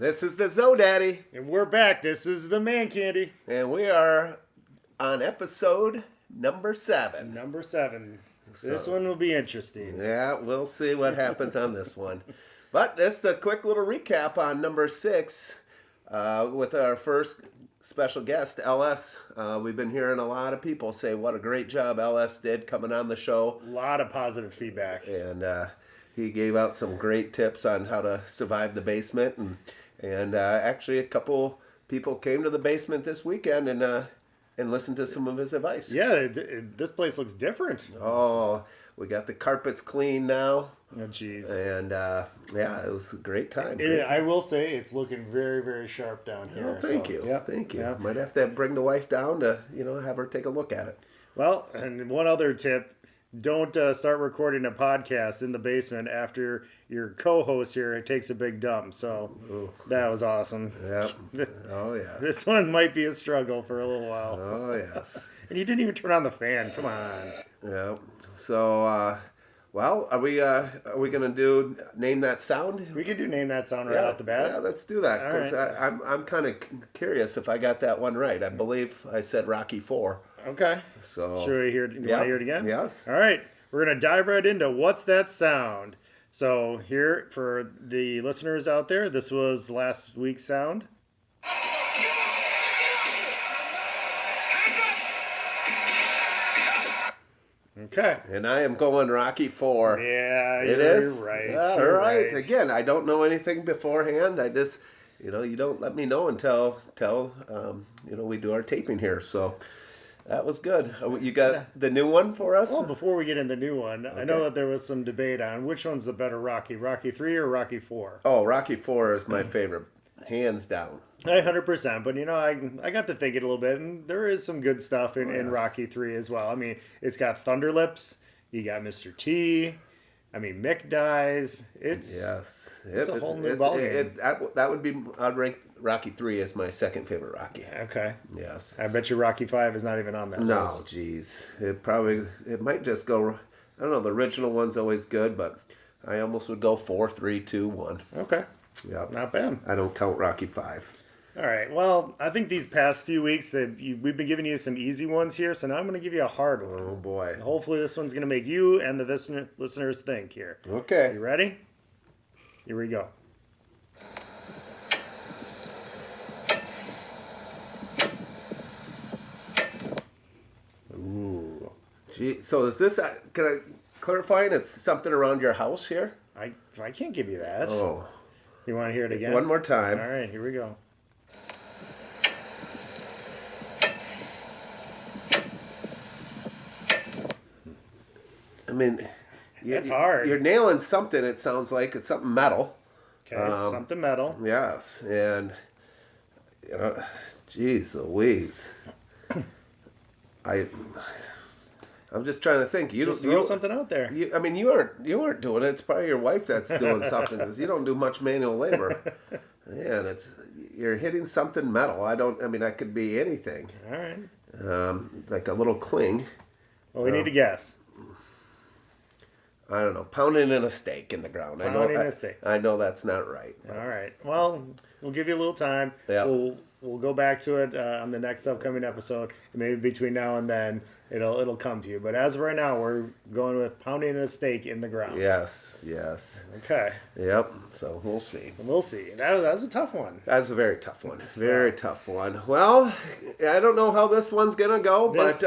This is the Zo-Daddy. And we're back. This is the ManCandy. And we are on episode number 7. Number 7. This one will be interesting. Yeah, we'll see what happens on this one. But this is a quick little recap on number 6 with our first special guest, LS. We've been hearing a lot of people say what a great job LS did coming on the show. A lot of positive feedback. And he gave out some great tips on how to survive the basement. And actually a couple people came to the basement this weekend and listened to some of his advice. Yeah, this place looks different. Oh, we got the carpets clean now. Oh, jeez. And yeah, it was a great time. I will say it's looking very, very sharp down here. Oh, thank you. Yeah, Thank you. Yeah. Might have to bring the wife down to, have her take a look at it. Well, and one other tip. Don't start recording a podcast in the basement after your co-host here takes a big dump. So that was awesome. Yep. Oh, yes. This one might be a struggle for a little while. Oh, yes. And you didn't even turn on the fan. Come on. Yep. So, well, are we going to name that sound? We can do name that sound right off the bat. Yeah, let's do that. Because right. I'm kind of curious if I got that one right. I believe I said Rocky 4. Okay. So should we hear it? You want to hear it again? Yes. All right. We're going to dive right into what's that sound. So here, for the listeners out there, this was last week's sound. Okay. And I am going Rocky 4. Yeah, you're right. All you're right. right. Again, I don't know anything beforehand. I just, you don't let me know until we do our taping here. So that was good. You got the new one for us? Well, before we get in the new one, I know that there was some debate on which one's the better Rocky 3 or Rocky 4? Oh, Rocky 4 is my favorite, hands down. 100%, but I got to thinking a little bit, and there is some good stuff in Rocky 3 as well. I mean, it's got Thunder Lips, you got Mr. T, Mick dies. It's a whole new ballgame. That would be, I'd rank Rocky 3 as my second favorite Rocky. Okay. Yes. I bet you Rocky 5 is not even on that list. No, geez. It might just go, I don't know, the original one's always good, but I almost would go 4, 3, 2, 1. Okay. Yep. Not bad. I don't count Rocky 5. All right. Well, I think these past few weeks we've been giving you some easy ones here, so now I'm going to give you a hard one. Oh, boy. Hopefully this one's going to make you and the listeners think here. Okay. You ready? Here we go. Ooh. Gee, so is this, can I clarify it? It's something around your house here? I can't give you that. Oh. You want to hear it again? One more time. All right, here we go. It's hard. You're nailing something, it sounds like. It's something metal. Okay, something metal. Yes, and, geez Louise. I'm just trying to think. Just throw something out there. You aren't doing it. It's probably your wife that's doing something because you don't do much manual labor. Man, you're hitting something metal. That could be anything. All right. Like a little cling. Well, we need to guess. I don't know. Pounding in a steak in the ground. Pounding in a steak. I know that's not right. All right. Well, we'll give you a little time. Yeah. We'll go back to it on the next upcoming episode. Maybe between now and then, it'll come to you. But as of right now, we're going with pounding a steak in the ground. Yes. Okay. Yep. So we'll see. We'll see. That was a tough one. That's a very tough one. Very tough one. Well, I don't know how this one's gonna go, but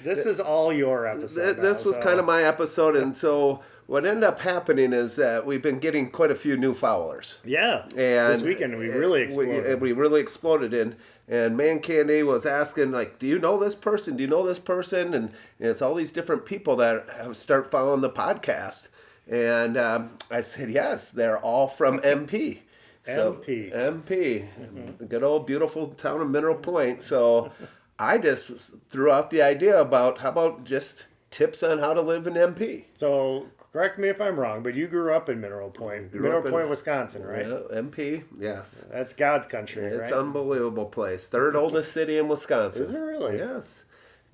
this is all your episode. This was kind of my episode, and so what ended up happening is that we've been getting quite a few new followers. Yeah. And this weekend we really exploded. We really exploded, and ManCandy was asking, like, do you know this person? Do you know this person? And it's all these different people that start following the podcast. And I said, yes, they're all from MP. MP. MP. The good old beautiful town of Mineral Point. So I just threw out the idea about how about just tips on how to live in MP. So correct me if I'm wrong, but you grew up in Mineral Point. Mineral Point, Wisconsin, right? Yeah, MP, yes. That's God's country, right? It's an unbelievable place. Third oldest city in Wisconsin. Is it really? Yes.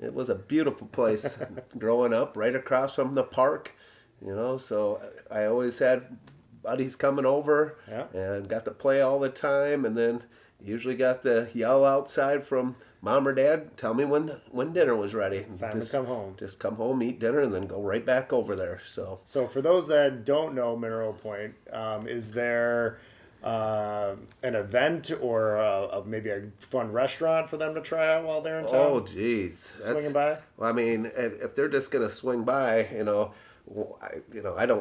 It was a beautiful place growing up, right across from the park. So I always had buddies coming over, Yeah. and got to play all the time, and then usually got to yell outside from mom or dad, tell me when dinner was ready. It's time to come home. Just come home, eat dinner, and then go right back over there. So For those that don't know Mineral Point, is there an event or maybe a fun restaurant for them to try out while they're in town? oh geez, Swinging by? Well, I mean, if they're just gonna swing by, I don't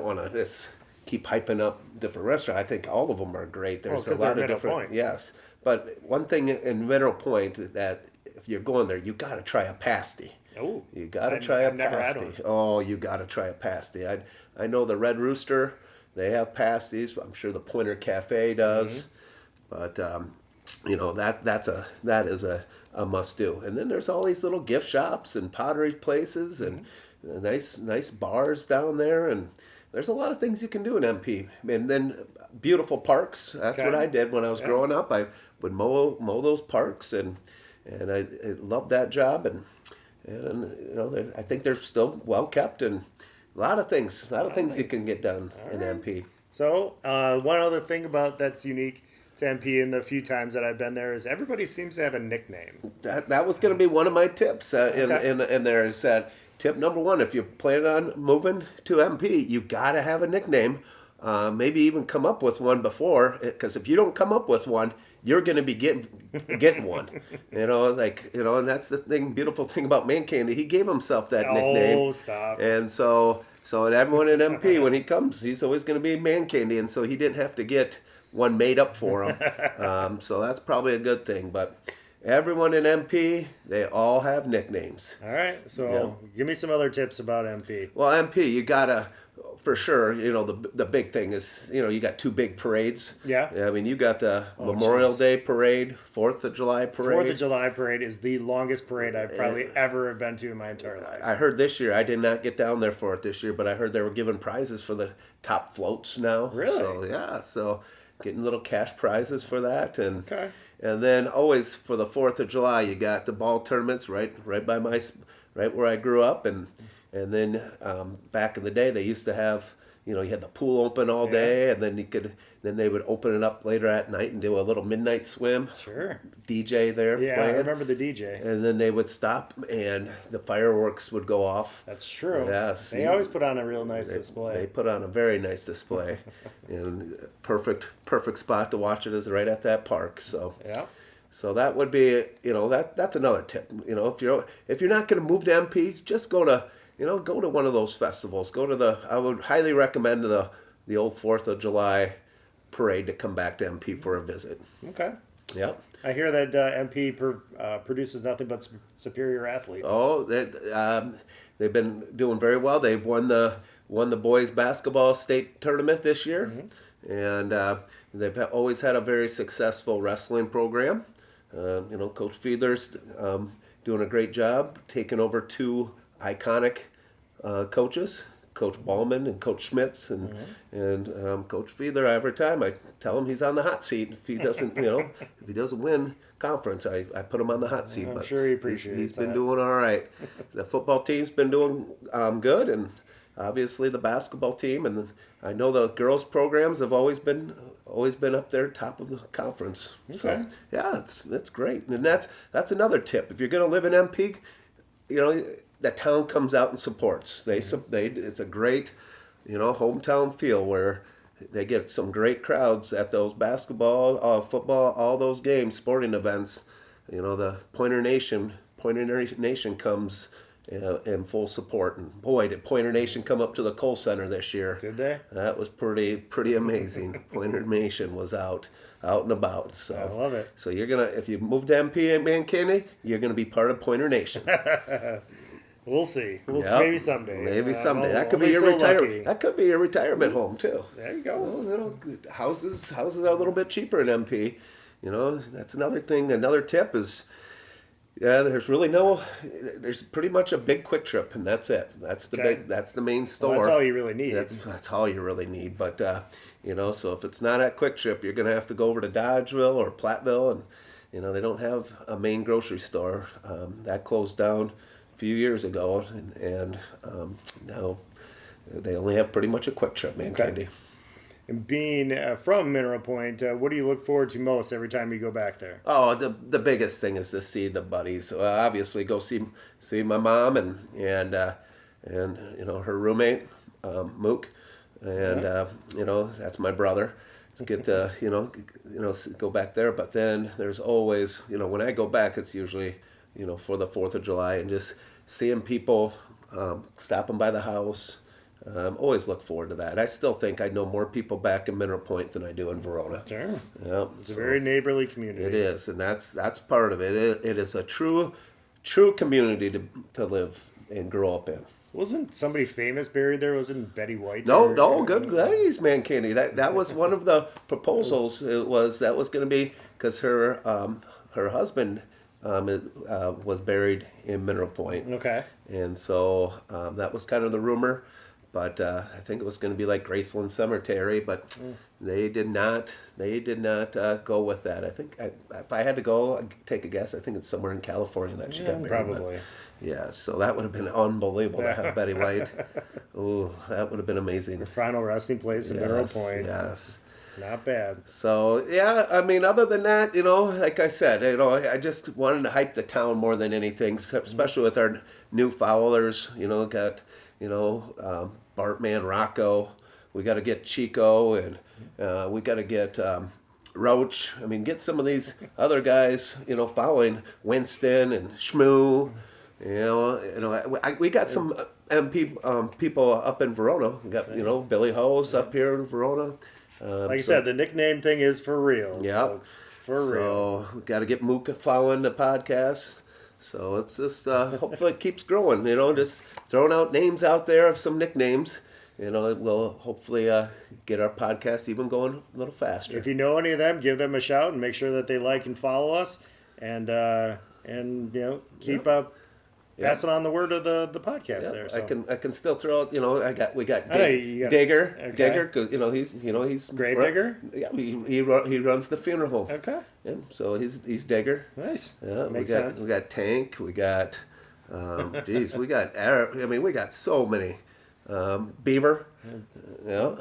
want to just keep hyping up different restaurants. I think all of them are great. There's 'cause a lot they're of Mineral different. Point. Yes, but one thing in Mineral Point that if you're going there, you got to try a pasty. Oh, You got to try a I've never had pasty. one. Oh, you got to try a pasty. I know the Red Rooster, they have pasties. I'm sure the Pointer Cafe does, but that is a must do. And then there's all these little gift shops and pottery places and nice bars down there, and there's a lot of things you can do in MP. And then beautiful parks. That's what Okay. I did when I was growing up. I would mow those parks, and I loved that job. And I think they're still well kept, and a lot of things you Nice. can get done in MP. So, one other thing about that's unique to MP in the few times that I've been there is everybody seems to have a nickname. That was going to be one of my tips. Okay. In there is that tip number one: if you're planning on moving to MP, you got to have a nickname. Maybe even come up with one before, because if you don't come up with one, you're going to be getting one. And that's the beautiful thing about ManCandy. He gave himself that nickname. Oh, stop. And so everyone in MP, when he comes, he's always going to be ManCandy, and so he didn't have to get one made up for him. So that's probably a good thing. But everyone in MP, they all have nicknames. All right, so give me some other tips about MP. Well, MP, you gotta, for sure, the big thing is, you got two big parades. Yeah. I mean, you got the Memorial jeez. Day parade, 4th of July parade. Fourth of July parade is the longest parade I've probably ever been to in my entire life. I heard this year, I did not get down there for it this year, but I heard they were giving prizes for the top floats now. Really? So, yeah, getting little cash prizes for that. And Okay. and then always for the 4th of July, you got the ball tournaments right by right where I grew up. And then back in the day, they used to have, you had the pool open all day, and then they would open it up later at night and do a little midnight swim. Sure. DJ there Yeah, playing. I remember the DJ. And then they would stop, and the fireworks would go off. That's true. Yes. They always put on a real nice They display. put on a very nice display, and perfect spot to watch it is right at that park. So. Yeah. So that would be, that's another tip. If you're not going to move to MP, just go to one of those festivals. I would highly recommend the old 4th of July parade to come back to MP for a visit. Okay. Yep. I hear that MP produces nothing but superior athletes. Oh, they've been doing very well. They've won the boys basketball state tournament this year, and they've always had a very successful wrestling program. Coach Fiedler's doing a great job, taking over two iconic coaches, Coach Ballman and Coach Schmitz, and Coach Fiedler. Every time I tell him he's on the hot seat. If he doesn't, if he doesn't win conference, I put him on the hot seat. I'm but sure he appreciates He's been that. doing all right. The football team's been doing good, and obviously the basketball team, and I know the girls programs have always been up there top of the conference. Okay. So yeah, it's great, and that's another tip. If you're going to live in MP, the town comes out and supports. It's a great, hometown feel where they get some great crowds at those basketball, football, all those games, sporting events. The Pointer Nation comes in full support. And boy, did Pointer Nation come up to the Kohl Center this year. Did they? That was pretty amazing. Pointer Nation was out and about. So I love it. So if you move to MP and ManCandy, you're gonna be part of Pointer Nation. We'll see. Yep. Maybe someday. Maybe someday. That could I'll be your so retirement. lucky. That could be your retirement home too. There you go. Well, houses are a little bit cheaper in MP. That's another thing. Another tip is, there's pretty much a big Quick Trip, and that's it. That's the Okay. that's the main store. Well, that's all you really need. That's all you really need. But so if it's not at Quick Trip, you're gonna have to go over to Dodgeville or Platteville, and they don't have a main grocery store. That closed down a few years ago, and now they only have pretty much a Quick Trip, ManCandy. And being from Mineral Point, what do you look forward to most every time you go back there? Oh, the biggest thing is to see the buddies. Obviously, go see my mom and her roommate, Mook, and that's my brother. Get to go back there. But then there's always when I go back, it's usually for the 4th of July and just seeing people, stopping by the house. Always look forward to that. I still think I know more people back in Mineral Point than I do in Verona. Sure. Yeah, It's a very neighborly community. It is, and that's part of it. It is a true community to live and grow up in. Wasn't somebody famous buried there? Wasn't Betty White? No, good. He's ManCandy. That was one of the proposals. That was going to be because her husband was buried in Mineral Point. Okay. And so that was kind of the rumor. But I think it was going to be like Graceland Cemetery, but they did not go with that. I think if I had to go, I'd take a guess. I think it's somewhere in California that she got buried. Probably. Yeah, so that would have been unbelievable to have Betty White. Oh, that would have been amazing. The final resting place in Mineral Point. Yes. Not bad. So, yeah, I mean, other than that, like I said, I just wanted to hype the town more than anything, especially with our new followers, got, Bartman, Rocco. We got to get Chico, and we got to get Roach. I mean, get some of these other guys, following Winston and Shmoo. We got some MP people up in Verona. We got, Billy Hose up here in Verona. Like I said, the nickname thing is for real. Yeah. Folks. For real. So we got to get Mook following the podcast. So it's just hopefully it keeps growing. Just throwing out names out there of some nicknames. It will hopefully get our podcast even going a little faster. If you know any of them, give them a shout and make sure that they like and follow us, and keep up. Passing on the word of the podcast there. So. I can still throw out, we got Digger. Digger, because he's Grave Digger. Yeah, he runs the funeral home. Okay. Yeah, so he's Digger. Nice. Yeah, Makes sense. We got Tank. We got, we got Arab. I mean, we got so many. Beaver. Yeah.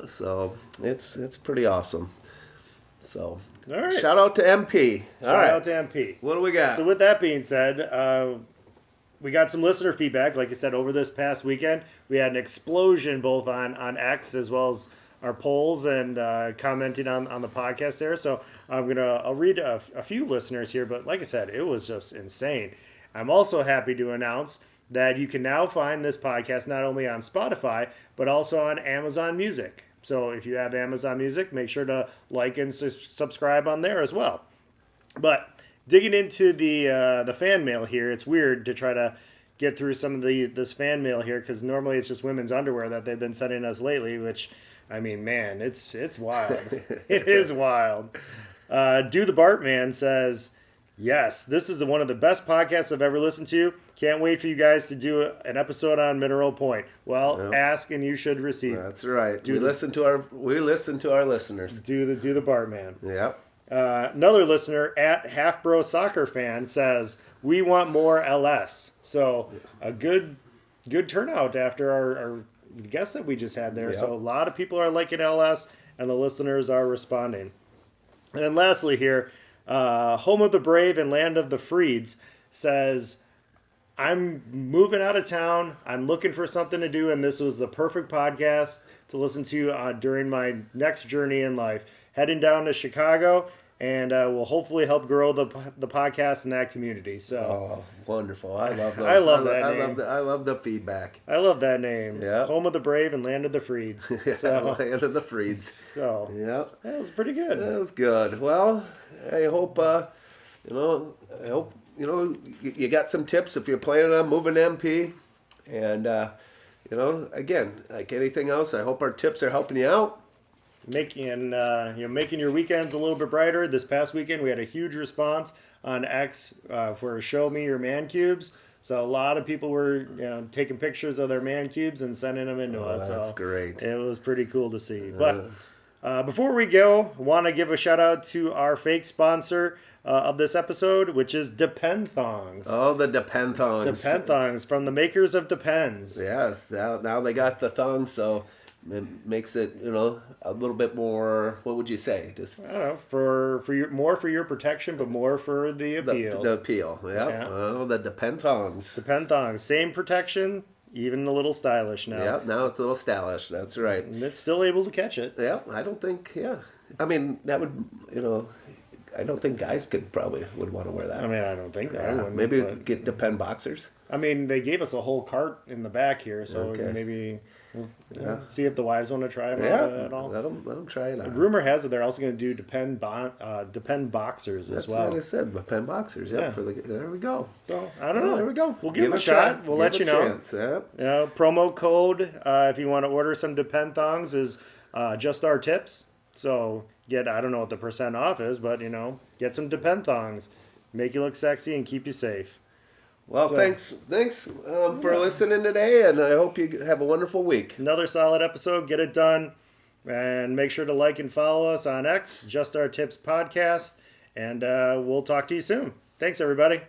So it's pretty awesome. So. All right. Shout out to MP. Shout out to MP. What do we got? So with that being said, we got some listener feedback. Like I said, over this past weekend, we had an explosion both on X as well as our polls and commenting on the podcast there. So I'll read a few listeners here, but like I said, it was just insane. I'm also happy to announce that you can now find this podcast not only on Spotify, but also on Amazon Music. So if you have Amazon Music, make sure to like and subscribe on there as well. But digging into the fan mail here, it's weird to try to get through some of this fan mail here because normally it's just women's underwear that they've been sending us lately, which, I mean, man, it's wild. It is wild. Do the Bartman says, yes, this is one of the best podcasts I've ever listened to. Can't wait for you guys to do an episode on Mineral Point. Well, ask and you should receive. That's right. We listen to our listeners. Do the Bartman. Yep. Another listener at Half Bro Soccer Fan says, we want more LS. So a good turnout after our guest that we just had there. Yep. So a lot of people are liking LS and the listeners are responding. And then lastly here, Home of the Brave and Land of the Freeds says, I'm moving out of town. I'm looking for something to do, and this was the perfect podcast to listen to during my next journey in life. Heading down to Chicago, and will hopefully help grow the podcast in that community. So, wonderful! I love those. I love that name. I love the feedback. I love that name. Yeah. Home of the Brave and Land of the Freeds. So, Land of the Freeds. So, yeah, that was pretty good. That was good. Well, I hope you got some tips if you're planning on moving to MP. And, again, like anything else, I hope our tips are helping you out. Making your weekends a little bit brighter. This past weekend, we had a huge response on X for Show Me Your Man Cubes. So a lot of people were taking pictures of their man cubes and sending them into us. That's so great. It was pretty cool to see. But before we go, I want to give a shout out to our fake sponsor of this episode, which is Depend Thongs. Oh, the Depend Thongs. Depend Thongs from the makers of Depends. Yes, now they got the thongs, so It makes it, a little bit more. What would you say? Just I don't know, for your protection, but more for the appeal. the appeal. Yeah. Yeah. Oh, the Depend thongs. Depend thongs, same protection, even a little stylish now. Yeah. Now it's a little stylish. That's right. And it's still able to catch it. Yeah. I don't think. Yeah. I mean, that would. I don't think guys would want to wear that. I mean, I don't think that. I Yeah, wouldn't, maybe but- get Depend boxers. I mean, they gave us a whole cart in the back here, so Okay. maybe see if the wives want to try them Yeah. out at all. Let them try it out. Rumor has it they're also going to do Depend boxers That's as well. what I said. Depend boxers. Yep. Yeah. There we go. So I don't know. There we go. We'll give them a shot. try. We'll Give let you a know. chance. Yep. Promo code if you want to order some Depend thongs is just our tips. So I don't know what the % off is, but get some Depend thongs, make you look sexy and keep you safe. Well, So- thanks for listening today, and I hope you have a wonderful week. Another solid episode. Get it done. And make sure to like and follow us on X, Just Our Tips Podcast. And we'll talk to you soon. Thanks, everybody.